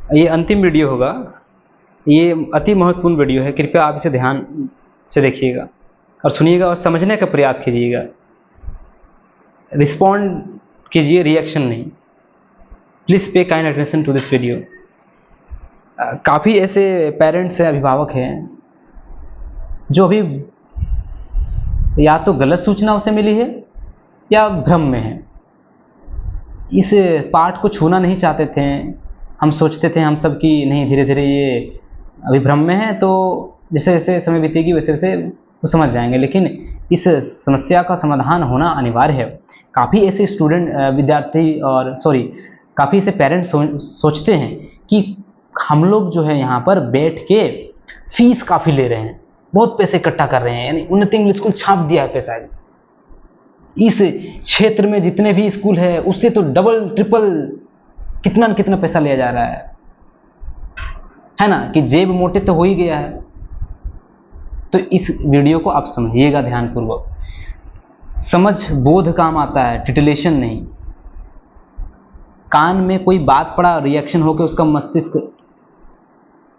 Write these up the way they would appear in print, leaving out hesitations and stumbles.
ये अंतिम वीडियो होगा, ये अति महत्वपूर्ण वीडियो है, कृपया आप इसे ध्यान से देखिएगा और सुनिएगा और समझने का प्रयास कीजिएगा। रिस्पॉन्ड कीजिए, रिएक्शन नहीं। Please pay kind attention to this video. काफ़ी ऐसे पेरेंट्स हैं, अभिभावक हैं, जो अभी या तो गलत सूचना उसे मिली है या भ्रम में है। इस पार्ट को छूना नहीं चाहते थे। हम सोचते थे हम सब कि नहीं, धीरे धीरे ये अभी भ्रम में है, तो जैसे जैसे समय बीतेगी वैसे वैसे वो समझ जाएंगे। लेकिन इस समस्या का समाधान होना अनिवार्य है। काफ़ी ऐसे स्टूडेंट, विद्यार्थी और काफ़ी ऐसे पेरेंट्स सोचते हैं कि हम लोग जो है यहाँ पर बैठ के फीस काफ़ी ले रहे हैं, बहुत पैसे इकट्ठा कर रहे हैं, यानी उन्नति इंग्लिश स्कूल छाप दिया है पैसा। इस क्षेत्र में जितने भी स्कूल है उससे तो डबल ट्रिपल कितना न कितना पैसा लिया जा रहा है ना, कि जेब मोटे तो हो ही गया है। तो इस वीडियो को आप समझिएगा ध्यानपूर्वक। समझ बोध काम आता है, टिटिलेशन नहीं। कान में कोई बात पड़ा, रिएक्शन होकर उसका मस्तिष्क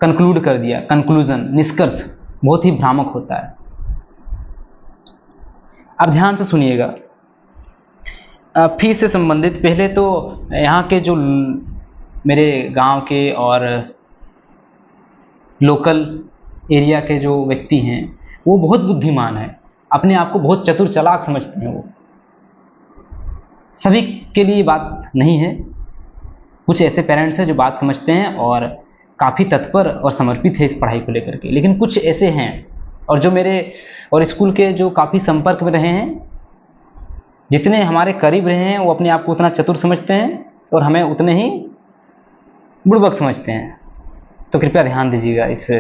कंक्लूड कर दिया, कंक्लूजन, निष्कर्ष बहुत ही भ्रामक होता है। अब ध्यान से सुनिएगा। फीस से संबंधित पहले तो यहाँ के जो मेरे गांव के और लोकल एरिया के जो व्यक्ति हैं वो बहुत बुद्धिमान हैं, अपने आप को बहुत चतुर चालाक समझते हैं। वो सभी के लिए बात नहीं है, कुछ ऐसे पेरेंट्स हैं जो बात समझते हैं और काफ़ी तत्पर और समर्पित है इस पढ़ाई को लेकर के। लेकिन कुछ ऐसे हैं और जो मेरे और स्कूल के जो काफ़ी संपर्क में रहे हैं, जितने हमारे करीब रहे हैं, वो अपने आप को उतना चतुर समझते हैं और हमें उतने ही बुड़बक समझते हैं। तो कृपया ध्यान दीजिएगा इस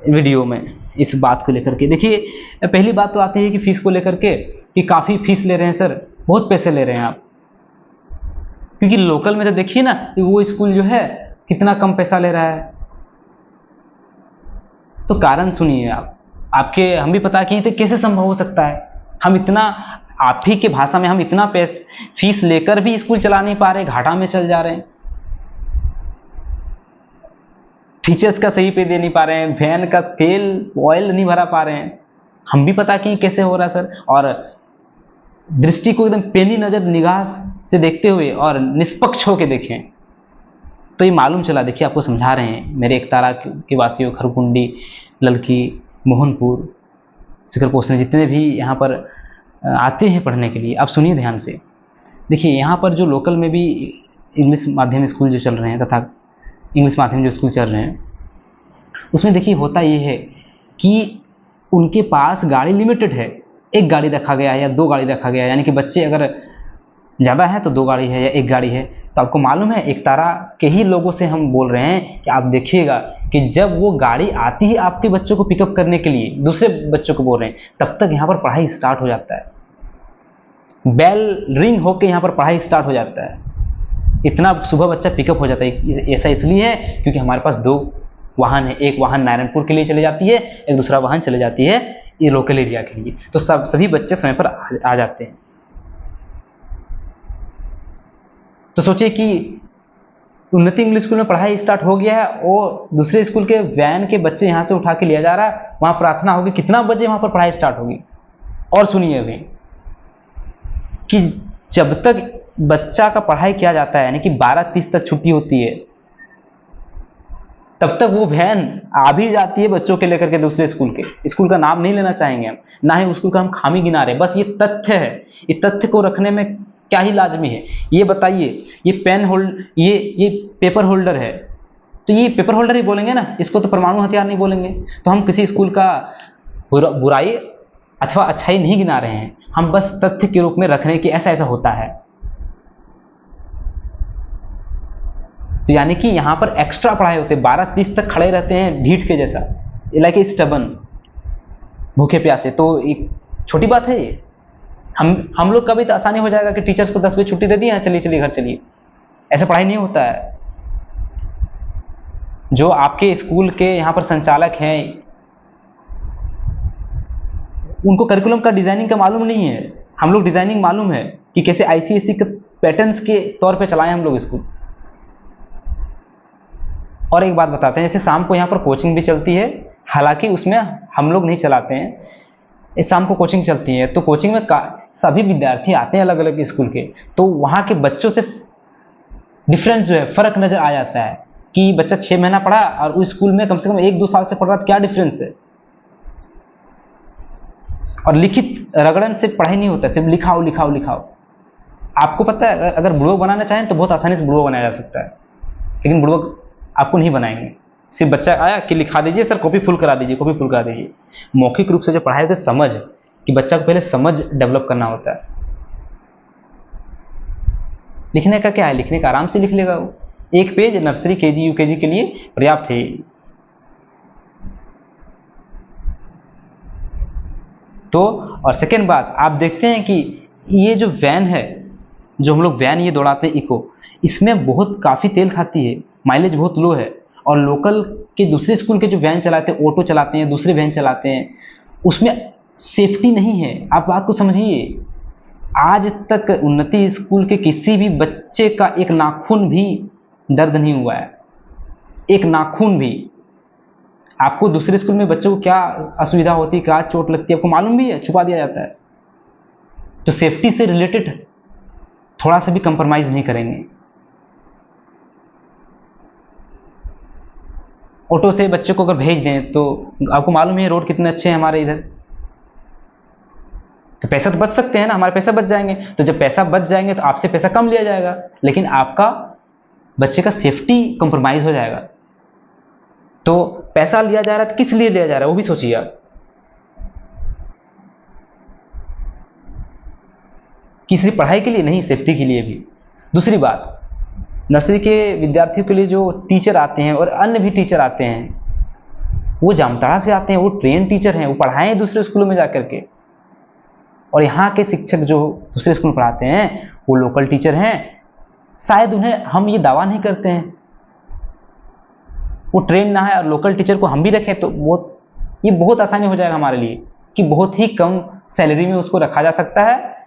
वीडियो में इस बात को लेकर के। देखिए, पहली बात तो आती है कि फीस को लेकर के, कि काफ़ी फीस ले रहे हैं सर, बहुत पैसे ले रहे हैं आप। क्योंकि लोकल में तो देखिए ना कि वो स्कूल जो है कितना कम पैसा ले रहा है। तो कारण सुनिए आप, आपके हम भी पता किए थे कैसे संभव हो सकता है। हम इतना, आप ही के भाषा में, हम इतना फीस लेकर भी स्कूल चला नहीं पा रहे, घाटा में चल जा रहे हैं। टीचर्स का सही पे दे नहीं पा रहे हैं, वैन का तेल ऑयल नहीं भरा पा रहे हैं। हम भी पता किए कैसे हो रहा है सर। और दृष्टि को एकदम पेनी नजर निगाह से देखते हुए और निष्पक्ष होकर देखें तो ये मालूम चला। देखिए, आपको समझा रहे हैं मेरे एकतारा के वासियों, खरकुंडी, ललकी, मोहनपुर, शिखरपोसने, जितने भी यहाँ पर आते हैं पढ़ने के लिए, आप सुनिए ध्यान से। देखिए, यहाँ पर जो लोकल में भी इंग्लिश माध्यम स्कूल जो चल रहे हैं तथा इंग्लिश माध्यम जो स्कूल चल रहे हैं, उसमें देखिए होता ये है कि उनके पास गाड़ी लिमिटेड है। एक गाड़ी रखा गया है या दो गाड़ी रखा गया है, यानी कि बच्चे अगर ज़्यादा है तो दो गाड़ी है या एक गाड़ी है। तो आपको मालूम है, एकतारा के ही लोगों से हम बोल रहे हैं कि आप देखिएगा कि जब वो गाड़ी आती है आपके बच्चों को पिकअप करने के लिए, दूसरे बच्चों को बोल रहे हैं, तब तक यहाँ पर पढ़ाई स्टार्ट हो जाता है। बेल रिंग होकर यहाँ पर पढ़ाई स्टार्ट हो जाता है। इतना सुबह बच्चा पिकअप हो जाता है। ऐसा इसलिए है क्योंकि हमारे पास दो वाहन है। एक वाहन नारायणपुर के लिए चले जाती है, एक दूसरा वाहन चले जाती है ये लोकल एरिया के लिए। तो सभी बच्चे समय पर आ जाते हैं। तो सोचिए कि उन्नति इंग्लिश स्कूल में पढ़ाई स्टार्ट हो गया है और दूसरे स्कूल के वैन के बच्चे यहाँ से उठा के लिया जा रहा है। वहाँ प्रार्थना होगी, कितना बजे वहाँ पर पढ़ाई स्टार्ट होगी। और सुनिए अभी कि जब तक बच्चा का पढ़ाई किया जाता है, यानी कि 12:30 तक छुट्टी होती है, तब तक वो वैन आ भी जाती है बच्चों के लेकर के दूसरे स्कूल के। स्कूल का नाम नहीं लेना चाहेंगे हम, ना ही स्कूल का हम खामी गिना रहे, बस ये तथ्य है। ये तथ्य को रखने में क्या ही लाजमी है ये बताइए। ये पेन होल्ड, ये पेपर होल्डर है, तो ये पेपर होल्डर ही बोलेंगे ना, इसको तो परमाणु हथियार नहीं बोलेंगे। तो हम किसी स्कूल का बुराई अथवा अच्छाई नहीं गिना रहे हैं, हम बस तथ्य के रूप में रख रहे हैं कि ऐसा ऐसा होता है। तो यानी कि यहाँ पर एक्स्ट्रा पढ़ाई होते हैं, 12:30 तक खड़े रहते हैं ढीठ के जैसा, लाइक स्टबन, भूखे प्यासे। तो एक छोटी बात है ये। हम लोग का भी तो आसानी हो जाएगा कि टीचर्स को 10 बजे छुट्टी दे दी है, चलिए चलिए घर चलिए। ऐसा पढ़ाई नहीं होता है। जो आपके स्कूल के यहाँ पर संचालक हैं, उनको करिकुलम का डिजाइनिंग का मालूम नहीं है। हम लोग डिजाइनिंग मालूम है कि कैसे ICSE के पैटर्न्स के तौर पे चलाएं हम लोग स्कूल। और एक बात बताते हैं, जैसे शाम को यहाँ पर कोचिंग भी चलती है, हालांकि उसमें हम लोग नहीं चलाते हैं, इस शाम को कोचिंग चलती है, तो कोचिंग में सभी विद्यार्थी आते हैं अलग अलग स्कूल के, तो वहाँ के बच्चों से डिफरेंस जो है, फर्क नजर आ जाता है कि बच्चा 6 महीना पढ़ा और उस स्कूल में कम से कम 1-2 साल से पढ़ रहा, क्या डिफरेंस है। और लिखित रगड़न से पढ़ाई नहीं होता, सिर्फ लिखाओ लिखाओ लिखाओ। आपको पता है अगर बुड़बक बनाना चाहें तो बहुत आसानी से बुड़बक बनाया जा सकता है, लेकिन बुड़बक आपको नहीं बनाएंगे। सिर्फ बच्चा आया कि लिखा दीजिए सर, कॉपी फुल करा दीजिए, कॉपी फुल करा दीजिए। मौखिक रूप से जो पढ़ाई होती है समझ, कि बच्चा को पहले समझ डेवलप करना होता है। लिखने का क्या है, लिखने का आराम से लिख लेगा वो, एक पेज नर्सरी केजी यूकेजी के लिए पर्याप्त है। तो और सेकेंड बात, आप देखते हैं कि ये जो वैन है, जो हम लोग वैन ये दौड़ाते हैं इको, इसमें बहुत काफ़ी तेल खाती है, माइलेज बहुत लो है। और लोकल के दूसरे स्कूल के जो वैन चलाते हैं, ऑटो चलाते हैं, दूसरे वैन चलाते हैं, उसमें सेफ्टी नहीं है। आप बात को समझिए, आज तक उन्नति स्कूल के किसी भी बच्चे का एक नाखून भी दर्द नहीं हुआ है, एक नाखून भी। आपको दूसरे स्कूल में बच्चों को क्या असुविधा होती है, क्या चोट लगती है, आपको मालूम भी है, छुपा दिया जाता है। तो सेफ्टी से रिलेटेड थोड़ा सा भी कंप्रोमाइज नहीं करेंगे। ऑटो से बच्चे को अगर भेज दें तो आपको मालूम है रोड कितने अच्छे हैं हमारे इधर, तो पैसा तो बच सकते हैं ना, हमारे पैसा बच जाएंगे। तो जब पैसा बच जाएंगे तो आपसे पैसा कम लिया जाएगा, लेकिन आपका बच्चे का सेफ्टी कंप्रोमाइज हो जाएगा। तो पैसा लिया जा रहा है तो किस लिए लिया जा रहा है वो भी सोचिए आप, किसी पढ़ाई के लिए नहीं, सेफ्टी के लिए भी। दूसरी बात, नर्सरी के विद्यार्थियों के लिए जो टीचर आते हैं और अन्य भी टीचर आते हैं, वो जामताड़ा से आते हैं, वो ट्रेन टीचर हैं, वो पढ़ाएं दूसरे स्कूलों में जाकर के। और यहाँ के शिक्षक जो दूसरे स्कूल में पढ़ाते हैं वो लोकल टीचर हैं, शायद उन्हें हम ये दावा नहीं करते हैं, वो ट्रेन ना है और लोकल टीचर को हम भी रखें तो ये बहुत आसानी हो जाएगा हमारे लिए कि बहुत ही कम सैलरी में उसको रखा जा सकता है,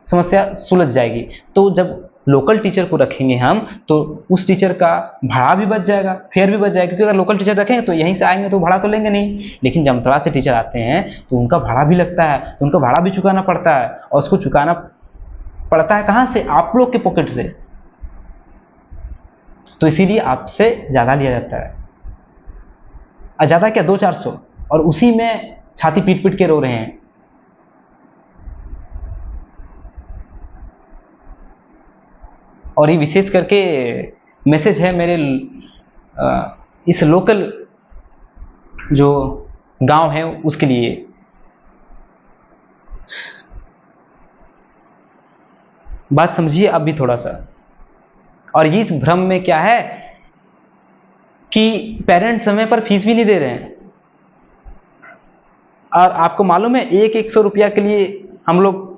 समस्या सुलझ जाएगी। तो जब लोकल टीचर को रखेंगे हम तो उस टीचर का भाड़ा भी बच जाएगा, फेयर भी बच जाएगा, क्योंकि अगर लोकल टीचर रखेंगे तो यहीं से आएंगे तो भाड़ा तो लेंगे नहीं, लेकिन जामताड़ा से टीचर आते हैं तो उनका भाड़ा भी लगता है, तो उनका भाड़ा भी चुकाना पड़ता है, और उसको चुकाना पड़ता है कहाँ से, आप लोग के पॉकेट से। तो इसीलिए आपसे ज़्यादा लिया जाता है, ज़्यादा क्या 200-400, और उसी में छाती पीट पीट के रो रहे हैं। और ये विशेष करके मैसेज है मेरे इस लोकल जो गांव है उसके लिए। बात समझिए अब भी थोड़ा सा। और इस भ्रम में क्या है कि पेरेंट्स समय पर फीस भी नहीं दे रहे हैं, और आपको मालूम है 100 रुपया के लिए हम लोग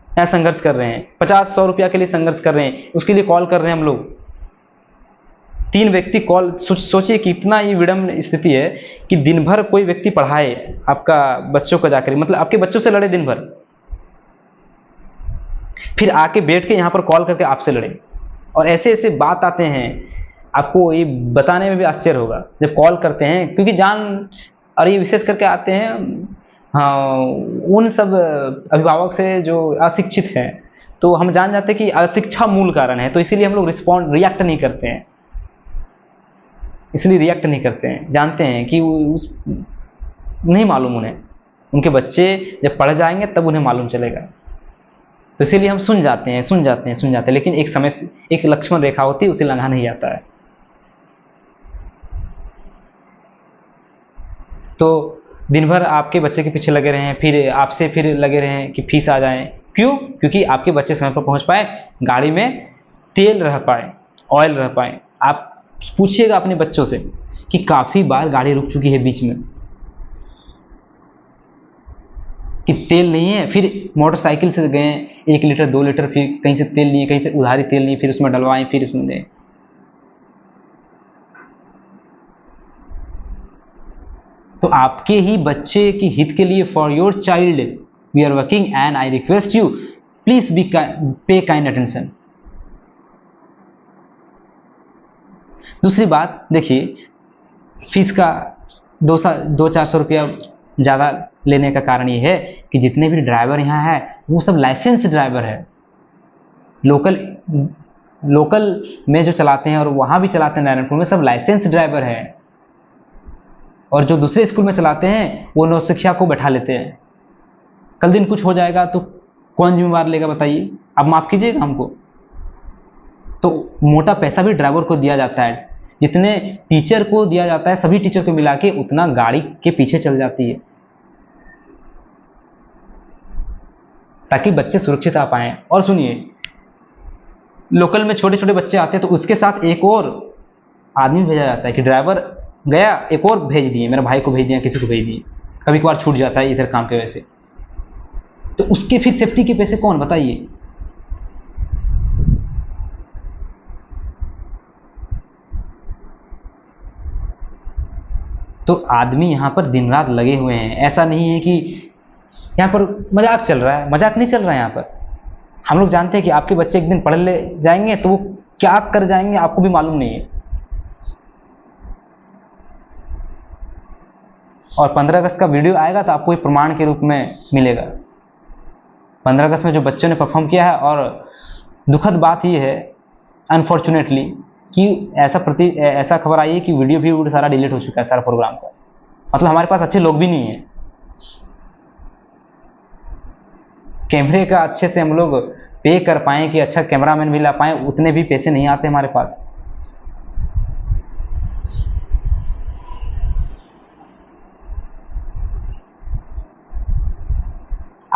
यहाँ संघर्ष कर रहे हैं, 50-100 रुपया के लिए संघर्ष कर रहे हैं, उसके लिए कॉल कर रहे हैं हम लोग। 3 व्यक्ति कॉल, सोचिए कि इतना ये विडम्ब स्थिति है कि दिन भर कोई व्यक्ति पढ़ाए आपका बच्चों को जाकर, मतलब आपके बच्चों से लड़े दिन भर, फिर आके बैठ के यहाँ पर कॉल करके आपसे लड़े। और ऐसे ऐसे बात आते हैं, आपको ये बताने में भी आश्चर्य होगा जब कॉल करते हैं, क्योंकि और ये विशेष करके आते हैं हाँ उन सब अभिभावक से जो अशिक्षित हैं, तो हम जान जाते हैं कि अशिक्षा मूल कारण है, तो इसीलिए हम लोग रिएक्ट नहीं करते हैं, इसलिए रिएक्ट नहीं करते हैं, जानते हैं कि नहीं मालूम उन्हें, उनके बच्चे जब पढ़ जाएंगे तब उन्हें मालूम चलेगा। तो इसीलिए हम सुन जाते हैं, लेकिन एक समय से एक लक्ष्मण रेखा होती है, उसे लंघा नहीं जाता है। तो दिन भर आपके बच्चे के पीछे लगे रहे हैं, फिर आपसे फिर लगे रहे हैं कि फीस आ जाए, क्यों? क्योंकि आपके बच्चे समय पर पहुंच पाए, गाड़ी में तेल रह पाए, ऑयल रह पाए। आप पूछिएगा अपने बच्चों से कि काफी बार गाड़ी रुक चुकी है बीच में कि तेल नहीं है, फिर मोटरसाइकिल से गए 1 लीटर 2 लीटर, फिर कहीं से तेल लिए, कहीं से उधारी तेल लिए, फिर उसमें डलवाएं, फिर उसमें दें। तो आपके ही बच्चे के हित के लिए, for your child we are working and I request you please be pay kind attention. दूसरी बात देखिए, फीस का 200-400 रुपया ज़्यादा लेने का कारण ये है कि जितने भी ड्राइवर यहाँ है वो सब लाइसेंस ड्राइवर है। लोकल में जो चलाते हैं और वहाँ भी चलाते हैं नारायणपुर में, सब लाइसेंस ड्राइवर है। और जो दूसरे स्कूल में चलाते हैं वो नौशिखिया को बैठा लेते हैं। कल दिन कुछ हो जाएगा तो कौन जिम्मेवार लेगा बताइए? आप माफ़ कीजिएगा हमको। तो मोटा पैसा भी ड्राइवर को दिया जाता है, जितने टीचर को दिया जाता है सभी टीचर को मिला के उतना गाड़ी के पीछे चल जाती है, ताकि बच्चे सुरक्षित आ पाएँ। और सुनिए, लोकल में छोटे छोटे बच्चे आते हैं तो उसके साथ एक और आदमी भेजा जाता है कि ड्राइवर गया, एक और भेज दिए, मेरे भाई को भेज दिया, किसी को भेज दिए। कभी कभार छूट जाता है इधर काम के वजह से, तो उसके फिर सेफ्टी के पैसे कौन बताइए? तो आदमी यहाँ पर दिन रात लगे हुए हैं। ऐसा नहीं है कि यहाँ पर मजाक चल रहा है, मजाक नहीं चल रहा है यहाँ पर। हम लोग जानते हैं कि आपके बच्चे एक दिन पढ़ ले जाएंगे तो वो क्या कर जाएंगे आपको भी मालूम नहीं है। और 15 अगस्त का वीडियो आएगा तो आपको प्रमाण के रूप में मिलेगा। 15 अगस्त में जो बच्चों ने परफॉर्म किया है, और दुखद बात ये है अनफॉर्चुनेटली कि ऐसा खबर आई है कि वीडियो भी सारा डिलीट हो चुका है, सारा प्रोग्राम का। मतलब हमारे पास अच्छे लोग भी नहीं है, कैमरे का अच्छे से हम लोग पे कर पाएँ कि अच्छा कैमरामैन भी ला पाएँ, उतने भी पैसे नहीं आते हमारे पास।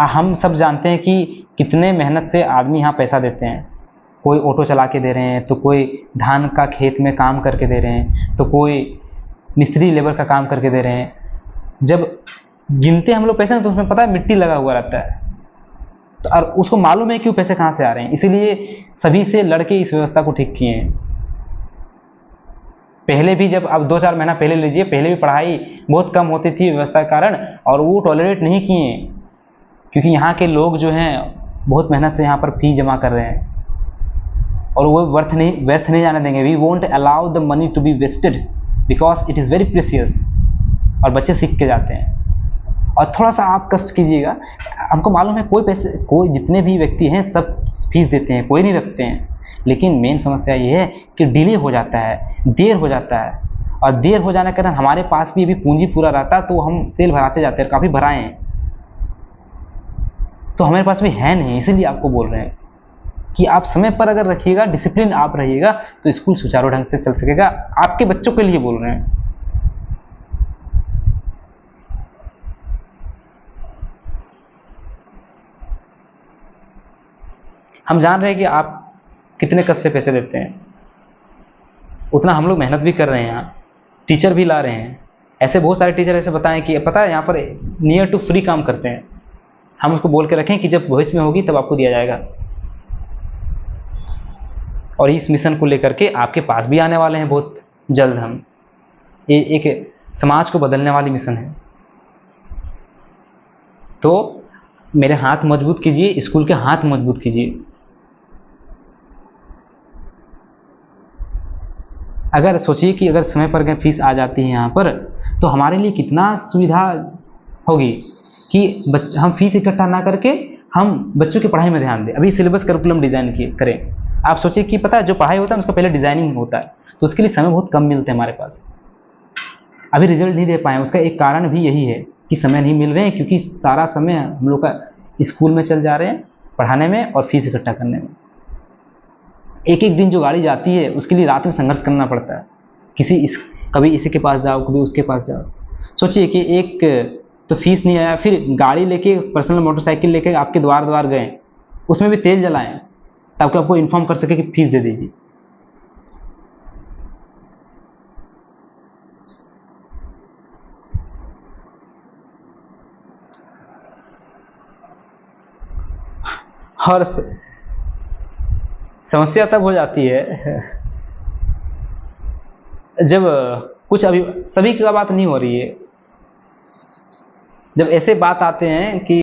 हम सब जानते हैं कि कितने मेहनत से आदमी यहाँ पैसा देते हैं। कोई ऑटो चला के दे रहे हैं, तो कोई धान का खेत में काम करके दे रहे हैं, तो कोई मिस्त्री लेबर का काम करके दे रहे हैं। जब गिनते हम लोग पैसे ना तो उसमें पता है मिट्टी लगा हुआ रहता है, तो और उसको मालूम है कि वो पैसे कहाँ से आ रहे हैं। इसीलिए सभी से लड़के इस व्यवस्था को ठीक किए हैं। पहले भी जब अब 2-4 महीना पहले लीजिए, पहले भी पढ़ाई बहुत कम होती थी व्यवस्था के कारण, और वो टॉलरेट नहीं किए क्योंकि यहाँ के लोग जो हैं बहुत मेहनत से यहाँ पर फीस जमा कर रहे हैं, और वो व्यर्थ नहीं जाने देंगे। We won't allow the money to be wasted because it is very precious, और बच्चे सीख के जाते हैं। और थोड़ा सा आप कष्ट कीजिएगा, हमको मालूम है कोई जितने भी व्यक्ति हैं सब फीस देते हैं, कोई नहीं रखते हैं, लेकिन मेन समस्या ये है कि डिले हो जाता है, देर हो जाता है, और देर हो जाने के कारण हमारे पास भी अभी पूंजी पूरा रहता तो हम तेल भराते जाते हैं, काफ़ी भराए हैं, तो हमारे पास भी है नहीं। इसीलिए आपको बोल रहे हैं कि आप समय पर अगर रखिएगा, डिसिप्लिन आप रहिएगा, तो स्कूल सुचारू ढंग से चल सकेगा। आपके बच्चों के लिए बोल रहे हैं। हम जान रहे हैं कि आप कितने कष्ट से पैसे देते हैं, उतना हम लोग मेहनत भी कर रहे हैं, यहाँ टीचर भी ला रहे हैं। ऐसे बहुत सारे टीचर ऐसे बताएं कि पता है यहाँ पर नियर टू फ्री काम करते हैं। हम उसको बोल के रखें कि जब भविष्य में होगी तब आपको दिया जाएगा। और इस मिशन को लेकर के आपके पास भी आने वाले हैं बहुत जल्द हम। ये एक समाज को बदलने वाली मिशन है। तो मेरे हाथ मजबूत कीजिए, स्कूल के हाथ मजबूत कीजिए। अगर सोचिए कि अगर समय पर अगर फीस आ जाती है यहाँ पर, तो हमारे लिए कितना सुविधा होगी कि हम फीस इकट्ठा ना करके हम बच्चों की पढ़ाई में ध्यान दें। अभी सिलेबस करिकुलम डिज़ाइन करें। आप सोचिए कि पता है जो पढ़ाई होता है उसका पहले डिज़ाइनिंग होता है, तो उसके लिए समय बहुत कम मिलते हैं हमारे पास। अभी रिजल्ट नहीं दे पाए, उसका एक कारण भी यही है कि समय नहीं मिल रहे हैं, क्योंकि सारा समय हम लोग का स्कूल में चल जा रहे हैं, पढ़ाने में और फीस इकट्ठा करने में। एक एक दिन जो गाड़ी जाती है उसके लिए रात में संघर्ष करना पड़ता है। कभी इसी के पास जाओ, कभी उसके पास जाओ। सोचिए कि एक तो फीस नहीं आया, फिर गाड़ी लेके, पर्सनल मोटरसाइकिल लेके आपके द्वार द्वार गए, उसमें भी तेल जलाएं ताकि आपको इन्फॉर्म कर सके कि फीस दे दीजिए। और समस्या तब हो जाती है जब कुछ, अभी सभी का बात नहीं हो रही है, जब ऐसे बात आते हैं कि